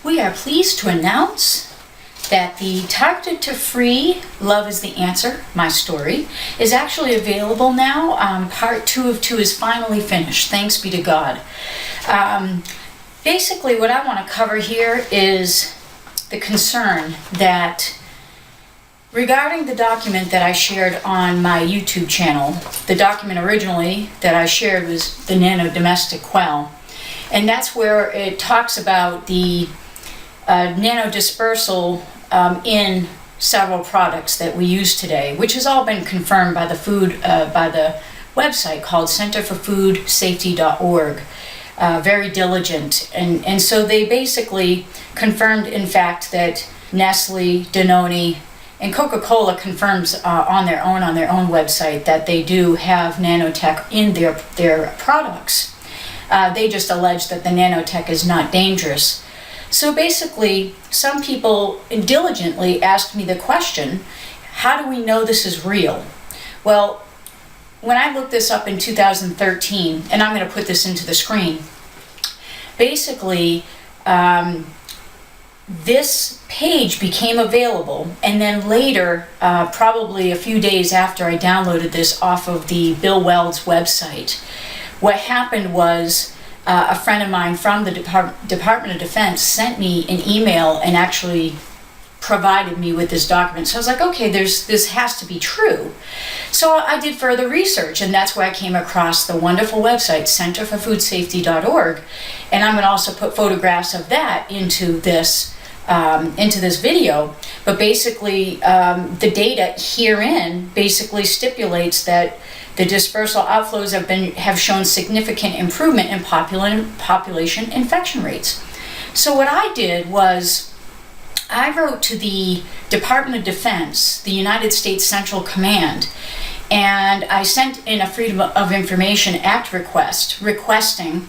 We are pleased to announce that the Targeted to Free Love is the Answer, my story, is actually available now. Part 2 of 2 is finally finished, thanks be to God. Basically, what I want to cover here is the concern that regarding the document that I shared on my YouTube channel. The document originally that I shared was the nano domestic quail, and that's where it talks about the nano dispersal in several products that we use today, which has all been confirmed by the website called centerforfoodsafety.org. Very diligent, and so they basically confirmed, in fact, that Nestle, Danone, and Coca-Cola confirms on their own website that they do have nanotech in their products. They just allege that the nanotech is not dangerous. So basically, some people diligently asked me the question, how do we know this is real? Well, when I looked this up in 2013, and I'm going to put this into the screen, basically, this page became available, and then later, probably a few days after I downloaded this off of the Bill Weld's website, what happened was a friend of mine from the Department of Defense sent me an email and actually provided me with this document. So I was like, okay, this has to be true. So I did further research, and that's where I came across the wonderful website, centerforfoodsafety.org, and I'm going to also put photographs of that into this video. But basically, the data herein basically stipulates that the dispersal outflows have shown significant improvement in population infection rates. So what I did was I wrote to the Department of Defense, the United States Central Command, and I sent in a Freedom of Information Act request requesting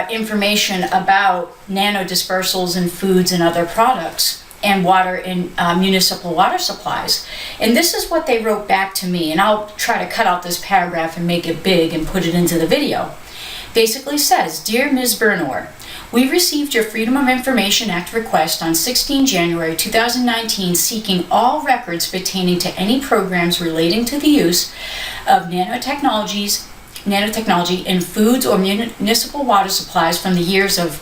information about nano dispersals in foods and other products and water in municipal water supplies. And this is what they wrote back to me, and I'll try to cut out this paragraph and make it big and put it into the video. Basically says, Dear Ms. Bernor, we received your Freedom of Information Act request on 16 January 2019 seeking all records pertaining to any programs relating to the use of nanotechnology in foods or municipal water supplies from the years of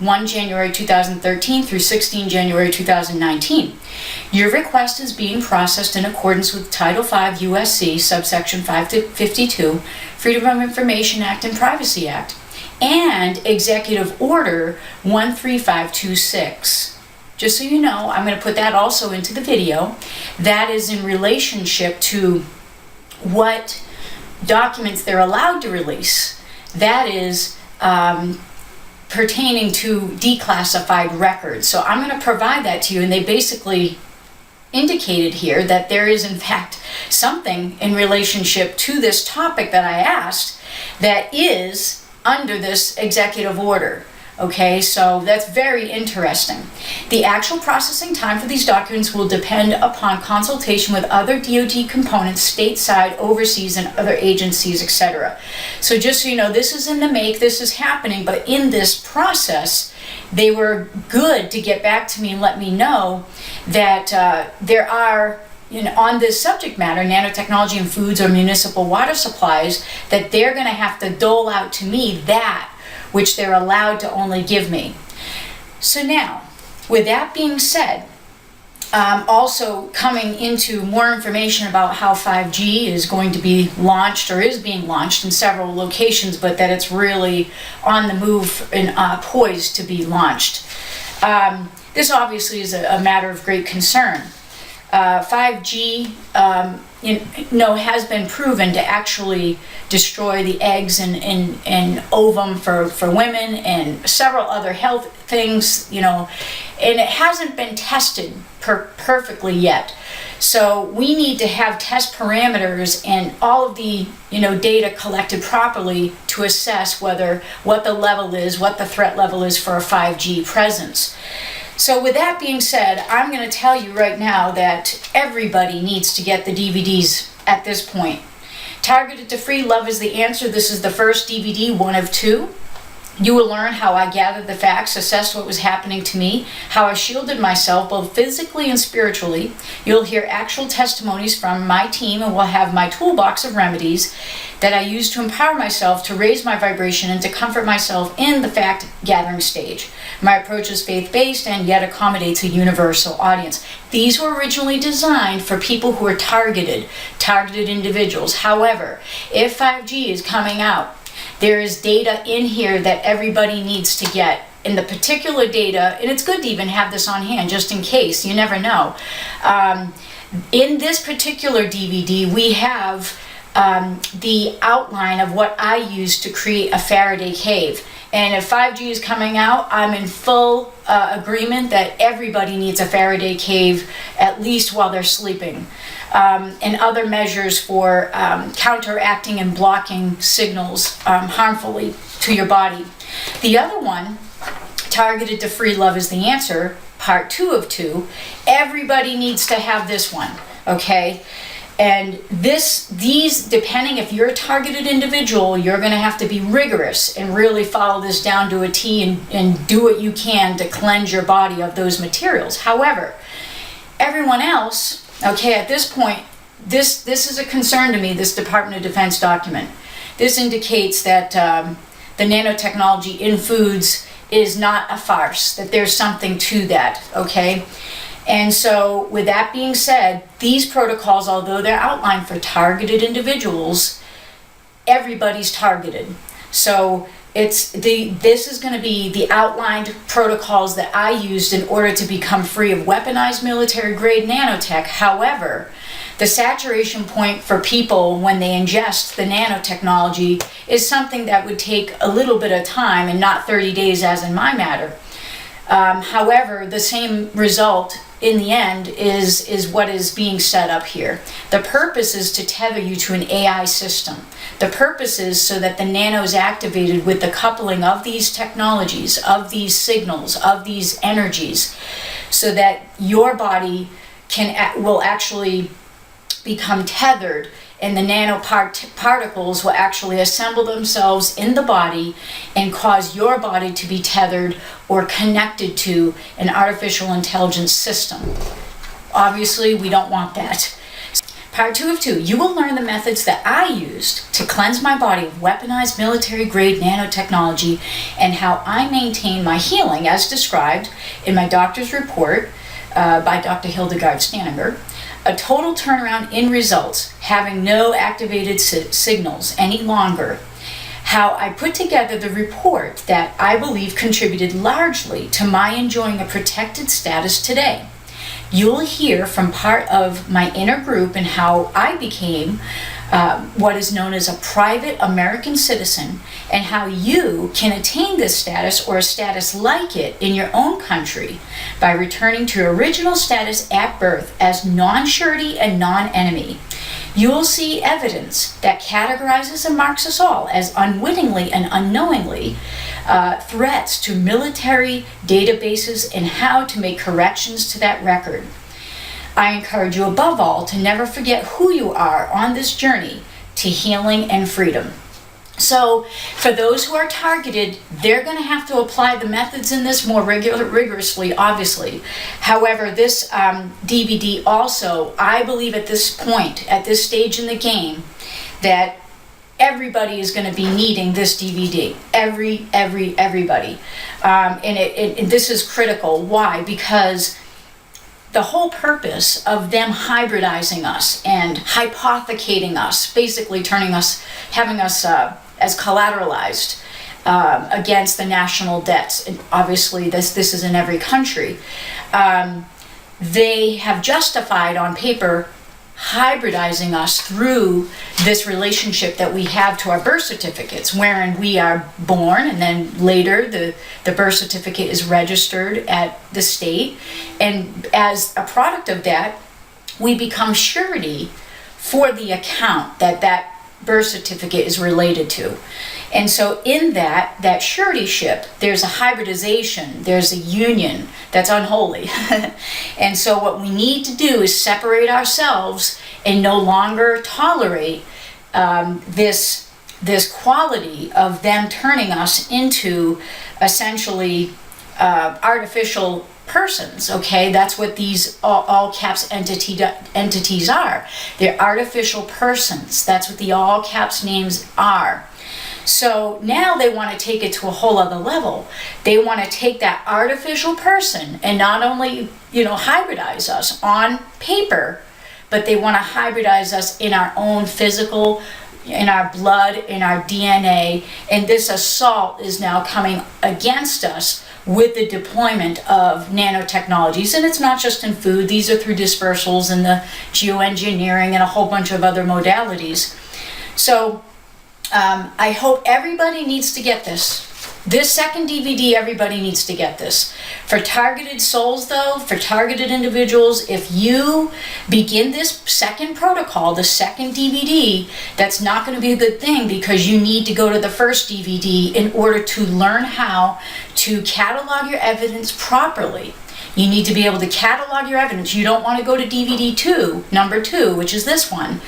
1 January 2013 through 16 January 2019. Your request is being processed in accordance with Title V USC subsection 552, Freedom of Information Act and Privacy Act, and Executive Order 13526. Just so you know, I'm going to put that also into the video. That is in relationship to what documents they're allowed to release. That is pertaining to declassified records. So I'm going to provide that to you, and they basically indicated here that there is in fact something in relationship to this topic that I asked that is under this executive order. Okay, so that's very interesting. The actual processing time for these documents will depend upon consultation with other DoD components, stateside, overseas, and other agencies, etc. So just so you know, this is in the make, this is happening, but in this process, they were good to get back to me and let me know that there are, on this subject matter, nanotechnology in foods or municipal water supplies, that they're going to have to dole out to me that which they're allowed to only give me. So now, with that being said, also coming into more information about how 5G is going to be launched or is being launched in several locations, but that it's really on the move and poised to be launched. This obviously is a matter of great concern. 5G has been proven to actually destroy the eggs and ovum for women and several other health things, and it hasn't been tested perfectly yet. So we need to have test parameters and all of the data collected properly to assess what the level is, what the threat level is for a 5G presence. So with that being said, I'm going to tell you right now that everybody needs to get the DVDs at this point. Targeted to Free Love is the Answer. This is the first DVD, one of two. You will learn how I gathered the facts, assessed what was happening to me, how I shielded myself both physically and spiritually. You'll hear actual testimonies from my team, and we'll have my toolbox of remedies that I use to empower myself, to raise my vibration, and to comfort myself in the fact-gathering stage. My approach is faith-based and yet accommodates a universal audience. These were originally designed for people who are targeted individuals. However, if 5G is coming out, there is data in here that everybody needs to get. And the particular data, and it's good to even have this on hand just in case, you never know. In this particular DVD, we have the outline of what I used to create a Faraday cave. And if 5G is coming out, I'm in full agreement that everybody needs a Faraday cave, at least while they're sleeping. And other measures for counteracting and blocking signals harmfully to your body. The other one, Targeted to Free Love is the Answer, part 2 of 2. Everybody needs to have this one, okay? And these, depending if you're a targeted individual, you're going to have to be rigorous and really follow this down to a T and do what you can to cleanse your body of those materials. However, everyone else, okay, at this point, this is a concern to me, this Department of Defense document. This indicates that the nanotechnology in foods is not a farce, that there's something to that, okay? And so, with that being said, these protocols, although they're outlined for targeted individuals, everybody's targeted. So, this is going to be the outlined protocols that I used in order to become free of weaponized military-grade nanotech. However, the saturation point for people when they ingest the nanotechnology is something that would take a little bit of time and not 30 days as in my matter. However, the same result in the end is what is being set up here. The purpose is to tether you to an AI system. The purpose is so that the nano is activated with the coupling of these technologies, of these signals, of these energies, so that your body will actually become tethered, and the nanoparticles will actually assemble themselves in the body and cause your body to be tethered or connected to an artificial intelligence system. Obviously, we don't want that. Part 2 of 2, you will learn the methods that I used to cleanse my body of weaponized military-grade nanotechnology and how I maintain my healing as described in my doctor's report by Dr. Hildegard Staninger. A total turnaround in results, having no activated signals any longer. How I put together the report that I believe contributed largely to my enjoying a protected status today. You'll hear from part of my inner group and how I became what is known as a private American citizen, and how you can attain this status or a status like it in your own country by returning to your original status at birth as non-surety and non-enemy. You will see evidence that categorizes and marks us all as unwittingly and unknowingly threats to military databases and how to make corrections to that record. I encourage you above all to never forget who you are on this journey to healing and freedom. So, for those who are targeted, they're going to have to apply the methods in this more rigorously, obviously. However, this DVD also, I believe at this point, at this stage in the game, that everybody is going to be needing this DVD. Everybody. And this is critical. Why? Because the whole purpose of them hybridizing us and hypothecating us, basically having us as collateralized against the national debts, and obviously this is in every country, they have justified on paper hybridizing us through this relationship that we have to our birth certificates, wherein we are born and then later the birth certificate is registered at the state, and as a product of that we become surety for the account that birth certificate is related to. And so in that suretyship, there's a hybridization, there's a union that's unholy. And so what we need to do is separate ourselves and no longer tolerate this this quality of them turning us into essentially artificial persons, okay? That's what these all caps entities are. They're artificial persons. That's what the all caps names are. So now they want to take it to a whole other level. They want to take that artificial person and not only, hybridize us on paper, but they want to hybridize us in our own physical, in our blood, in our DNA. And this assault is now coming against us with the deployment of nanotechnologies. And it's not just in food. These are through dispersals and the geoengineering and a whole bunch of other modalities. So I hope everybody needs to get this. This second DVD, everybody needs to get this. For targeted souls, though, for targeted individuals, if you begin this second protocol, the second DVD, that's not going to be a good thing, because you need to go to the first DVD in order to learn how to catalog your evidence properly. You need to be able to catalog your evidence. You don't want to go to DVD 2, number 2, which is this one.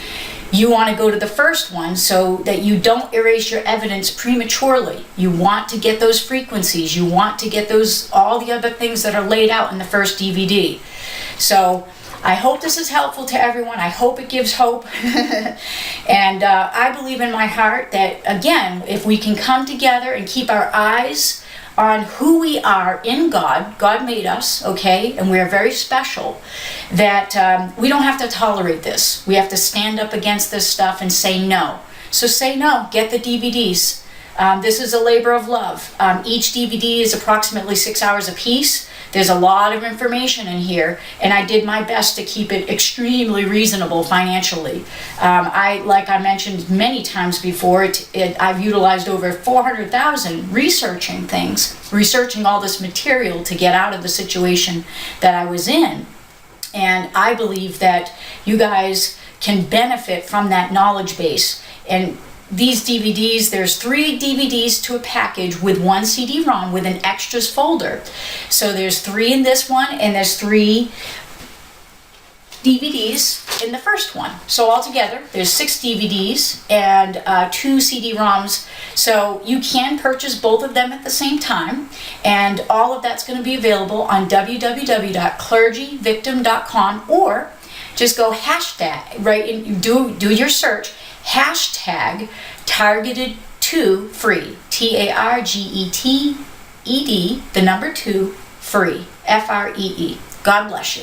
You want to go to the first one so that you don't erase your evidence prematurely. You want to get those frequencies. You want to get all the other things that are laid out in the first DVD. So I hope this is helpful to everyone. I hope it gives hope. And I believe in my heart that, again, if we can come together and keep our eyes on who we are in God. God made us, okay, and we're very special, that we don't have to tolerate this. We have to stand up against this stuff and say no. So say no, get the DVDs. This is a labor of love. Each DVD is approximately 6 hours apiece. There's a lot of information in here, and I did my best to keep it extremely reasonable financially. Like I mentioned many times before, I've utilized over 400,000 researching all this material to get out of the situation that I was in. And I believe that you guys can benefit from that knowledge base. And these DVDs, there's 3 DVDs to a package with 1 CD-ROM with an extras folder. So there's 3 in this one, and there's 3 DVDs in the first one. So altogether, there's 6 DVDs and 2 CD-ROMs. So you can purchase both of them at the same time, and all of that's going to be available on www.clergyvictim.com, or just go hashtag, right, do your search, hashtag targeted to free, TARGETED, the number 2 free, FREE. God bless you.